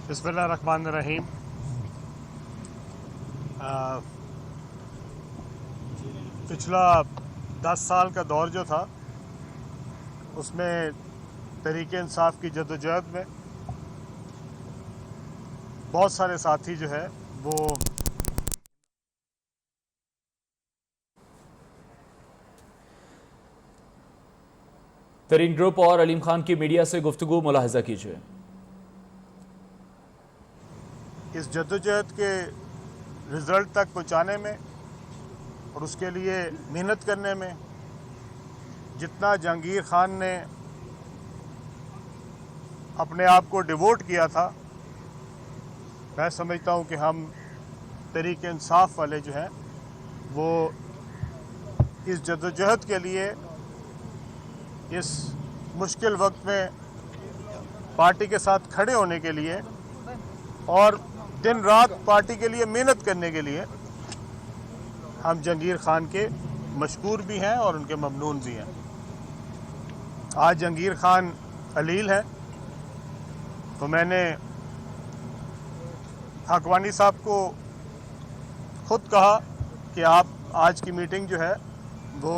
बिस्मिल्लाहिर्रहमानिर्रहीम। पिछला 10 साल का दौर जो था उसमें तहरीक इंसाफ की जद्दोजहद में बहुत सारे साथी जो है वो तरीन ग्रुप और अलीम खान की मीडिया से गुफ्तगू मुलाहिजा कीजिए। इस जद्दोजहद के रिज़ल्ट तक पहुंचाने में और उसके लिए मेहनत करने में जितना जहांगीर खान ने अपने आप को डिवोट किया था, मैं समझता हूं कि हम तहरीक इंसाफ वाले जो हैं वो इस जद्दोजहद के लिए इस मुश्किल वक्त में पार्टी के साथ खड़े होने के लिए और दिन रात पार्टी के लिए मेहनत करने के लिए हम जहांगीर खान के मशकूर भी हैं और उनके ममनून भी हैं। आज जहांगीर खान अलील है तो मैंने हकवानी साहब को खुद कहा कि आप आज की मीटिंग जो है वो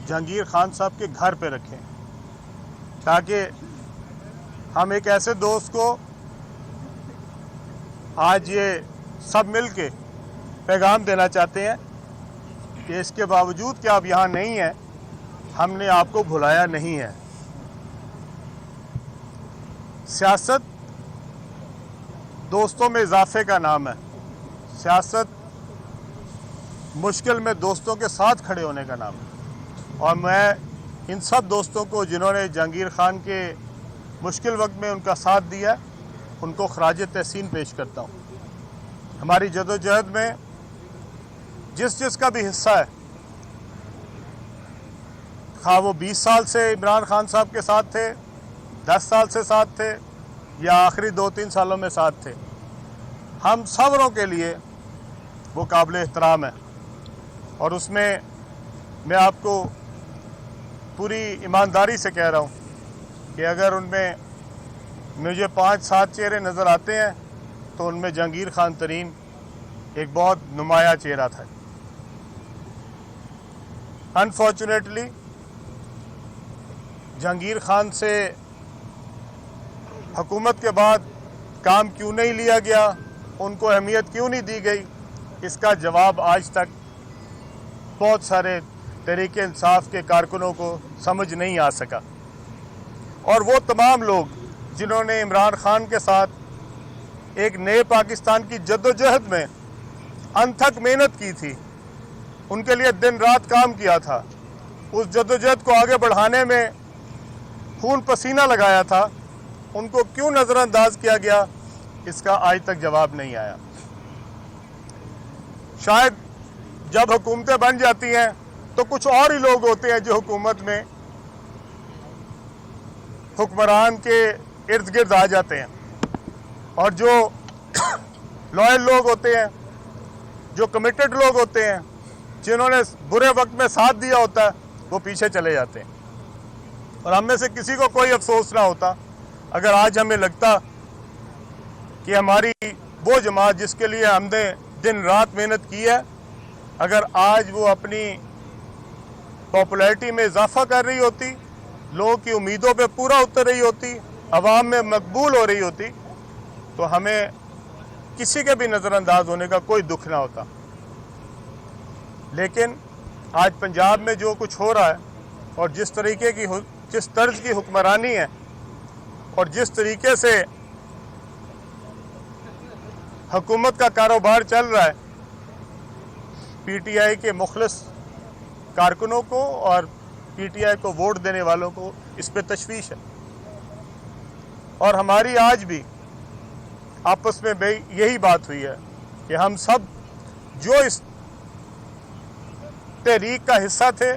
जहांगीर खान साहब के घर पे रखें, ताकि हम एक ऐसे दोस्त को आज ये सब मिल के पैगाम देना चाहते हैं कि इसके बावजूद कि आप यहाँ नहीं हैं, हमने आपको भुलाया नहीं है। सियासत दोस्तों में इजाफे का नाम है। सियासत मुश्किल में दोस्तों के साथ खड़े होने का नाम है। और मैं इन सब दोस्तों को जिन्होंने जहांगीर खान के मुश्किल वक्त में उनका साथ दिया, उनको खराज तहसीन पेश करता हूँ। हमारी जदोजहद में जिसका भी हिस्सा है, हाँ वो 20 साल से इमरान खान साहब के साथ थे, 10 साल से साथ थे या आखिरी 2-3 सालों में साथ थे, हम सबरों के लिए वो काबिल एहतराम है। और उसमें मैं आपको पूरी ईमानदारी से कह रहा हूँ कि अगर उनमें मुझे 5-7 चेहरे नज़र आते हैं तो उनमें जहांगीर खान तरीन एक बहुत नुमाया चेहरा था। अनफॉर्चुनेटली जहांगीर खान से हुकूमत के बाद काम क्यों नहीं लिया गया, उनको अहमियत क्यों नहीं दी गई, इसका जवाब आज तक बहुत सारे तहरीक इंसाफ के कारकुनों को समझ नहीं आ सका। और वो तमाम लोग जिन्होंने इमरान खान के साथ एक नए पाकिस्तान की जद्दोजहद में अनथक मेहनत की थी, उनके लिए दिन रात काम किया था, उस जद्दोजहद को आगे बढ़ाने में खून पसीना लगाया था, उनको क्यों नज़रअंदाज किया गया, इसका आज तक जवाब नहीं आया। शायद जब हुकूमतें बन जाती हैं तो कुछ और ही लोग होते हैं जो हुकूमत में हुक्मरान के इर्द गिर्द आ जाते हैं, और जो लॉयल लोग होते हैं, जो कमिटेड लोग होते हैं, जिन्होंने बुरे वक्त में साथ दिया होता है, वो पीछे चले जाते हैं। और हम में से किसी को कोई अफसोस ना होता अगर आज हमें लगता कि हमारी वो जमात जिसके लिए हमने दिन रात मेहनत की है, अगर आज वो अपनी पॉपुलैरिटी में इजाफा कर रही होती, लोगों की उम्मीदों पे पूरा उतर रही होती, अवाम में मकबूल हो रही होती, तो हमें किसी के भी नज़रअंदाज होने का कोई दुख ना होता। लेकिन आज पंजाब में जो कुछ हो रहा है और जिस तर्ज की हुक्मरानी है और जिस तरीके से हुकूमत का कारोबार चल रहा है, पीटीआई के मुखलिस कारकुनों को और पीटीआई को वोट देने वालों को इस पे तशवीश है। और हमारी आज भी आपस में यही बात हुई है कि हम सब जो इस तहरीक का हिस्सा थे,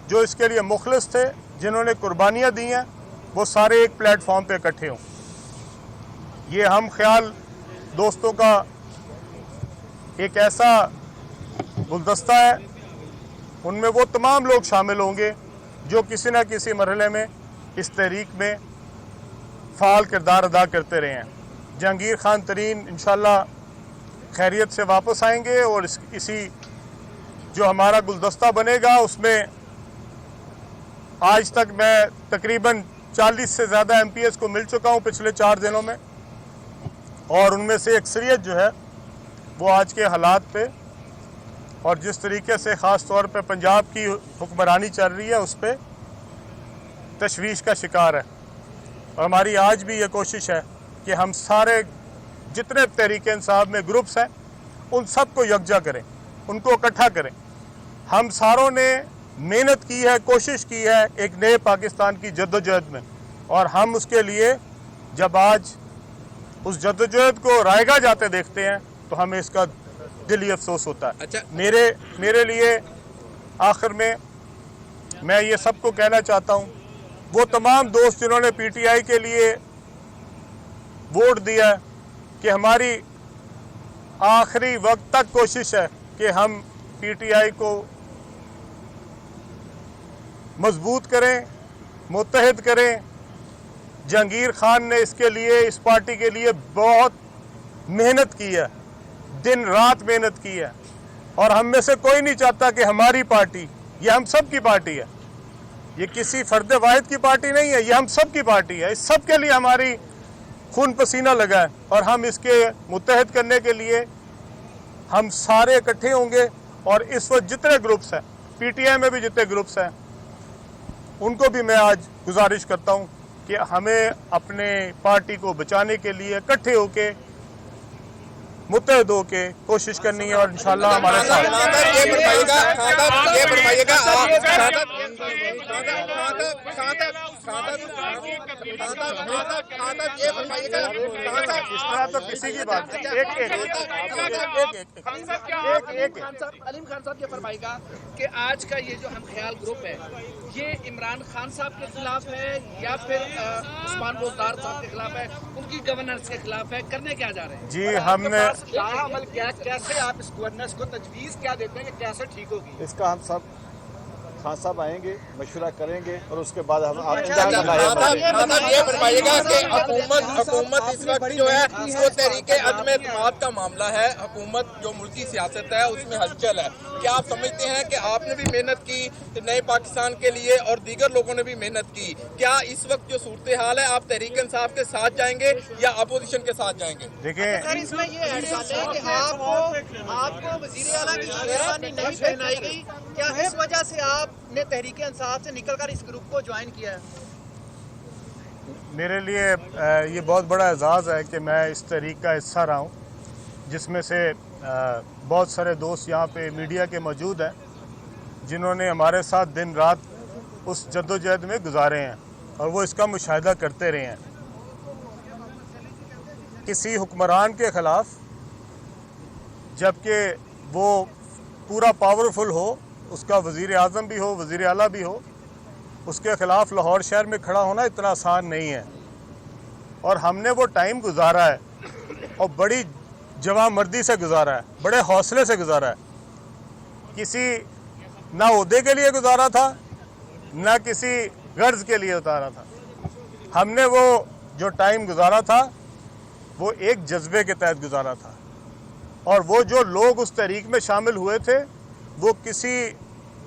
जो इसके लिए मुखलिस थे, जिन्होंने कुर्बानियाँ दी हैं, वो सारे एक प्लेटफॉर्म पे इकट्ठे हों। ये हम ख्याल दोस्तों का एक ऐसा गुलदस्ता है, उनमें वो तमाम लोग शामिल होंगे जो किसी न किसी मरहले में इस तहरीक में फ़ाल किरदार अदा करते रहे हैं। जहांगीर खान तरीन इंशाल्लाह खैरियत से वापस आएंगे और इसी जो हमारा गुलदस्ता बनेगा उसमें आज तक मैं तकरीबन 40 से ज़्यादा MPs को मिल चुका हूँ पिछले 4 दिनों में, और उनमें से अक्सरियत जो है वो आज के हालात पे और जिस तरीके से ख़ास तौर पे पंजाब की हुक्मरानी चल रही है उस पर तशवीश का शिकार है। और हमारी आज भी ये कोशिश है कि हम सारे जितने तहरीक इंसाफ में ग्रुप्स हैं उन सब को यकजा करें, उनको इकट्ठा करें। हम सारों ने मेहनत की है, कोशिश की है एक नए पाकिस्तान की जद्दोजहद में, और हम उसके लिए जब आज उस जद्दोजहद को रायगा जाते देखते हैं तो हमें इसका दिली अफसोस होता है। अच्छा। मेरे लिए आखिर में मैं ये सबको कहना चाहता हूँ, वो तमाम दोस्त जिन्होंने PTI के लिए वोट दिया है, कि हमारी आखिरी वक्त तक कोशिश है कि हम PTI को मजबूत करें, मुत्तहिद करें। जहांगीर खान ने इसके लिए, इस पार्टी के लिए बहुत मेहनत की है, दिन रात मेहनत की है, और हम में से कोई नहीं चाहता कि हमारी पार्टी, ये हम सब की पार्टी है, ये किसी फर्द वाहिद की पार्टी नहीं है, ये हम सब की पार्टी है। इस सब के लिए हमारी खून पसीना लगा है, और हम इसके मुत्तहिद करने के लिए हम सारे इकट्ठे होंगे। और इस वक्त जितने ग्रुप्स हैं, PTI में भी जितने ग्रुप्स हैं, उनको भी मैं आज गुजारिश करता हूं कि हमें अपने पार्टी को बचाने के लिए इकट्ठे होके, मुत्तहिद होके कोशिश करनी है, और इंशाल्लाह हमारे साथ इस तरह तो किसी की बात अलीम खान साहब ये फरमाएगा कि आज का ये जो हम ख्याल ग्रुप है ये इमरान खान साहब के खिलाफ है या फिर उस्मान बोजदार साहब के खिलाफ है, उनकी गवर्नेंस के खिलाफ है, करने क्या जा रहे हैं? जी, हमने अमल कैसे आप इस गवर्नेंस को तजवीज़ क्या देते हैं कि कैसे ठीक होगी? इसका हम सब खान साहब आएंगे, मशवरा करेंगे और उसके बाद हम ये फरमाइएगा कि हुकूमत इस वक्त जो है वो तहरीके अदम एतमाद का मामला है, हुकूमत जो मुल्की सियासत है उसमें हलचल है। क्या आप समझते हैं कि आपने भी मेहनत की नए पाकिस्तान के लिए और दीगर लोगों ने भी मेहनत की, क्या इस वक्त जो सूरत हाल है आप तहरीक इंसाफ के साथ जाएंगे या अपोजिशन के साथ जाएंगे? देखिए, इसमें ये एहसास है कि आपको वज़ीर आला की शेरवानी नहीं पहनाई गई, क्या इस वजह से आपने तहरीक इंसाफ से निकलकर इस ग्रुप को ज्वाइन किया है? मेरे लिए ये बहुत बड़ा एजाज़ है कि मैं इस तहरीक का हिस्सा रहा हूँ, जिसमें से बहुत सारे दोस्त यहाँ पे मीडिया के मौजूद हैं जिन्होंने हमारे साथ दिन रात उस जद्दोजहद में गुजारे हैं और वो इसका मुशाहिदा करते रहे हैं। किसी हुक्मरान के ख़िलाफ़ जबकि वो पूरा पावरफुल हो, उसका वज़ीर आज़म भी हो, वज़ीर आला भी हो, उसके ख़िलाफ़ लाहौर शहर में खड़ा होना इतना आसान नहीं है। और हमने वो टाइम गुजारा है और बड़ी जवामर्दी से गुजारा है, बड़े हौसले से गुजारा है। किसी ना ओहदे के लिए गुजारा था, ना किसी गर्ज के लिए उतारा था। हमने वो जो टाइम गुजारा था वो एक जज्बे के तहत गुजारा था, और वो जो लोग उस तहरीक में शामिल हुए थे वो किसी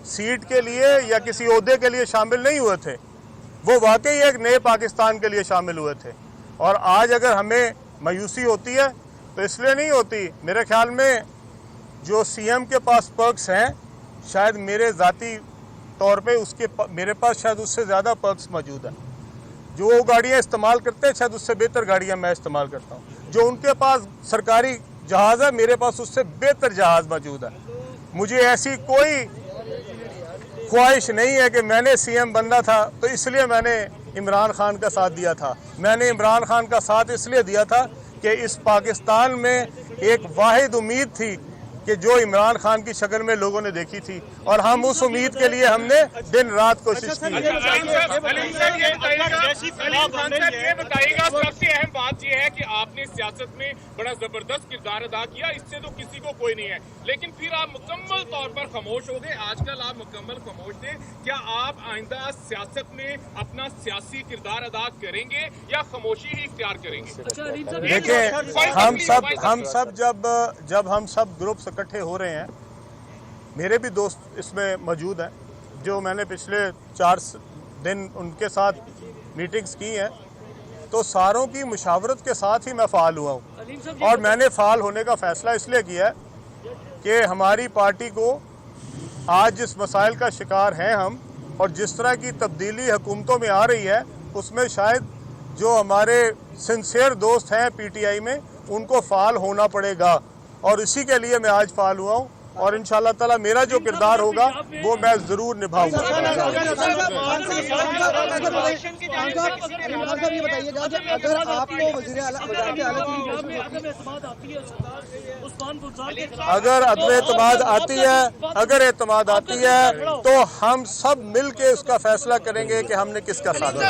सीट के लिए या किसी ओहदे के लिए शामिल नहीं हुए थे, वो वाकई एक नए पाकिस्तान के लिए शामिल हुए थे। और आज अगर हमें मायूसी होती है तो इसलिए नहीं होती, मेरे ख्याल में जो CM के पास पर्क्स हैं, शायद मेरे ज़ाती तौर पे मेरे पास शायद उससे ज़्यादा पर्क्स मौजूद हैं। जो वो गाड़ियाँ इस्तेमाल करते हैं शायद उससे बेहतर गाड़ियाँ मैं इस्तेमाल करता हूँ। जो उनके पास सरकारी जहाज़ है, मेरे पास उससे बेहतर जहाज़ मौजूद है। मुझे ऐसी कोई ख्वाहिश नहीं है कि मैंने CM बनना था तो इसलिए मैंने इमरान खान का साथ दिया था। मैंने इमरान खान का साथ इसलिए दिया था कि इस पाकिस्तान में एक वाहिद उम्मीद थी کہ جو عمران خان کی شکل میں لوگوں نے دیکھی تھی، اور ہم اس امید کے لیے ہم نے دن رات کوشش کی ہے۔ یہ بتائیے گا، سب سے اہم بات یہ ہے کہ آپ نے سیاست میں بڑا زبردست کردار ادا کیا، اس سے تو کسی کو کوئی نہیں ہے، لیکن پھر آپ مکمل طور پر خاموش ہو گئے۔ آج کل آپ مکمل خاموش تھے، کیا آپ آئندہ سیاست میں اپنا سیاسی کردار ادا کریں گے یا خاموشی ہی اختیار کریں گے؟ دیکھیں، ہم سب جب ہم سب گروپس اکٹھے ہو رہے ہیں، میرے بھی دوست اس میں موجود ہیں جو میں نے پچھلے 4 دن ان کے ساتھ میٹنگز کی ہیں، تو ساروں کی مشاورت کے ساتھ ہی میں فعال ہوا ہوں، اور میں نے فعال ہونے کا فیصلہ اس لیے کیا ہے کہ ہماری پارٹی کو آج جس مسائل کا شکار ہیں ہم، اور جس طرح کی تبدیلی حکومتوں میں آ رہی ہے، اس میں شاید جو ہمارے سنسیئر دوست ہیں پی ٹی آئی میں، ان کو فعال ہونا پڑے گا، اور اسی کے لیے میں آج فعال ہوا ہوں، اور انشاءاللہ تعالی میرا جو کردار ہوگا وہ میں ضرور نبھاؤں گا۔ اگر اعتماد آتی ہے تو ہم سب مل کے اس کا فیصلہ کریں گے کہ ہم نے کس کا ساتھ دیا۔